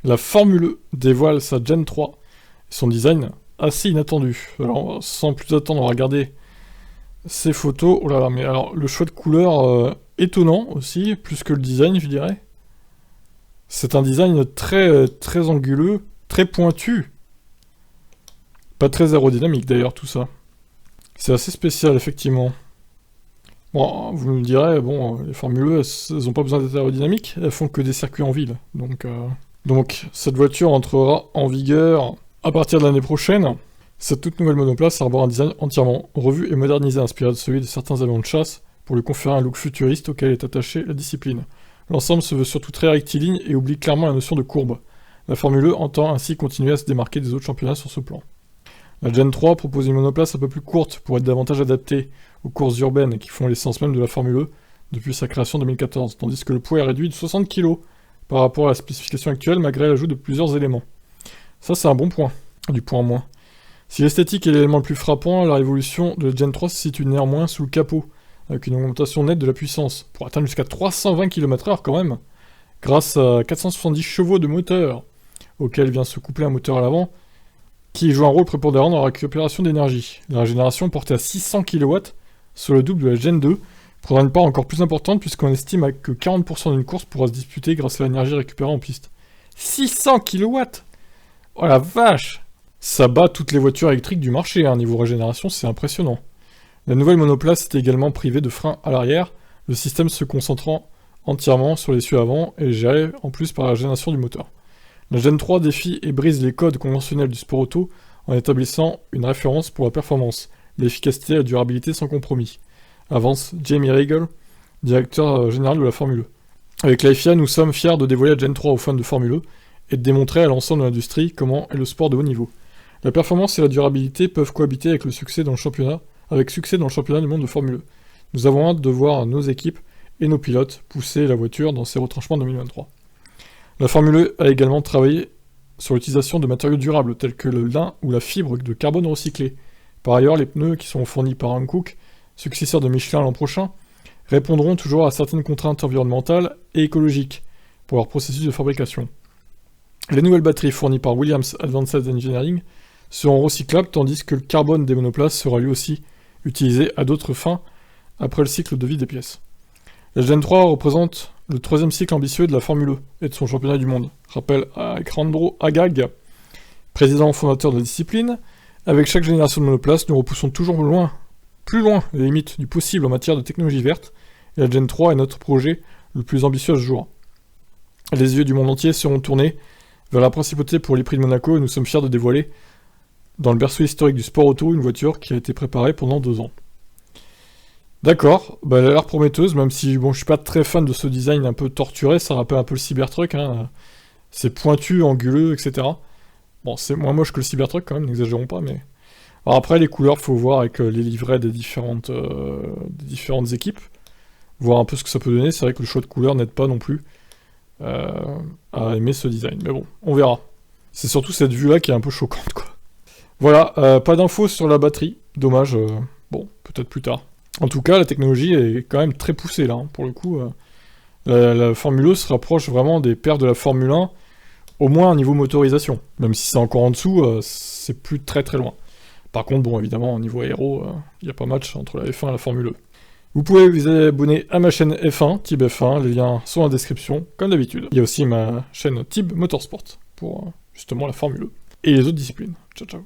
La Formule E dévoile sa Gen 3 et son design assez inattendu. Alors, sans plus attendre, on va regarder ces photos. Oh là là, mais alors, le choix de couleur étonnant aussi, plus que le design, je dirais. C'est un design très anguleux, très pointu. Pas très aérodynamique d'ailleurs, tout ça. C'est assez spécial, effectivement. Bon, vous me direz, bon, les Formule E, elles ont pas besoin d'être aérodynamiques, elles font que des circuits en ville. Donc, cette voiture entrera en vigueur à partir de l'année prochaine. Cette toute nouvelle monoplace arbore un design entièrement revu et modernisé, inspiré de celui de certains avions de chasse, pour lui conférer un look futuriste auquel est attachée la discipline. L'ensemble se veut surtout très rectiligne et oublie clairement la notion de courbe. La Formule E entend ainsi continuer à se démarquer des autres championnats sur ce plan. La Gen 3 propose une monoplace un peu plus courte pour être davantage adaptée aux courses urbaines qui font l'essence même de la Formule E depuis sa création en 2014, tandis que le poids est réduit de 60 kg par rapport à la spécification actuelle malgré l'ajout de plusieurs éléments. Ça c'est un bon point, du point en moins. Si l'esthétique est l'élément le plus frappant, la révolution de la Gen 3 se situe néanmoins sous le capot, avec une augmentation nette de la puissance, pour atteindre jusqu'à 320 km/h quand même, grâce à 470 chevaux de moteur, auquel vient se coupler un moteur à l'avant, qui joue un rôle prépondérant dans la récupération d'énergie. La régénération portée à 600 kW, sur le double de la Gen 2, prendra une part encore plus importante puisqu'on estime que 40% d'une course pourra se disputer grâce à l'énergie récupérée en piste. 600 kW! Oh la vache! Ça bat toutes les voitures électriques du marché, hein. Niveau régénération, c'est impressionnant. La nouvelle monoplace est également privée de frein à l'arrière, le système se concentrant entièrement sur l'essieu avant et géré en plus par la régénération du moteur. La Gen 3 défie et brise les codes conventionnels du sport auto en établissant une référence pour la performance, l'efficacité et la durabilité sans compromis, avance Jamie Regal, directeur général de la Formule E. Avec la FIA, nous sommes fiers de dévoiler la Gen 3 aux fans de Formule E et de démontrer à l'ensemble de l'industrie comment est le sport de haut niveau. La performance et la durabilité peuvent cohabiter avec succès dans le championnat du monde de Formule E. Nous avons hâte de voir nos équipes et nos pilotes pousser la voiture dans ses retranchements 2023. La Formule E a également travaillé sur l'utilisation de matériaux durables tels que le lin ou la fibre de carbone recyclé. Par ailleurs, les pneus qui sont fournis par Hankook, successeur de Michelin l'an prochain, répondront toujours à certaines contraintes environnementales et écologiques pour leur processus de fabrication. Les nouvelles batteries fournies par Williams Advanced Engineering seront recyclables tandis que le carbone des monoplaces sera lui aussi utilisé à d'autres fins après le cycle de vie des pièces. La Gen 3 représente le troisième cycle ambitieux de la Formule E et de son championnat du monde, rappelle Alejandro Agag, président fondateur de la discipline. Avec chaque génération de monoplace, nous repoussons toujours plus loin les limites du possible en matière de technologie verte, et la Gen 3 est notre projet le plus ambitieux à ce jour. Les yeux du monde entier seront tournés vers la principauté pour les prix de Monaco et nous sommes fiers de dévoiler, dans le berceau historique du sport auto, une voiture qui a été préparée pendant 2 ans. D'accord, bah elle a l'air prometteuse, même si bon, je suis pas très fan de ce design un peu torturé, ça rappelle un peu le Cybertruck, hein. C'est pointu, anguleux, etc. Bon, c'est moins moche que le Cybertruck quand même, n'exagérons pas, mais... Alors après, les couleurs, faut voir avec les livrets des différentes équipes, voir un peu ce que ça peut donner. C'est vrai que le choix de couleurs n'aide pas non plus à aimer ce design, mais bon, on verra. C'est surtout cette vue-là qui est un peu choquante, quoi. Voilà, pas d'infos sur la batterie, dommage, bon, peut-être plus tard. En tout cas, la technologie est quand même très poussée, là, hein. Pour le coup, la Formule E se rapproche vraiment des pairs de la Formule 1, au moins à niveau motorisation. Même si c'est encore en dessous, c'est plus très loin. Par contre, bon, évidemment, au niveau aéro, il n'y a pas match entre la F1 et la Formule E. Vous pouvez vous abonner à ma chaîne F1, Tib F1, les liens sont en description, comme d'habitude. Il y a aussi ma chaîne Tib Motorsport, pour justement la Formule E, et les autres disciplines. Ciao, ciao.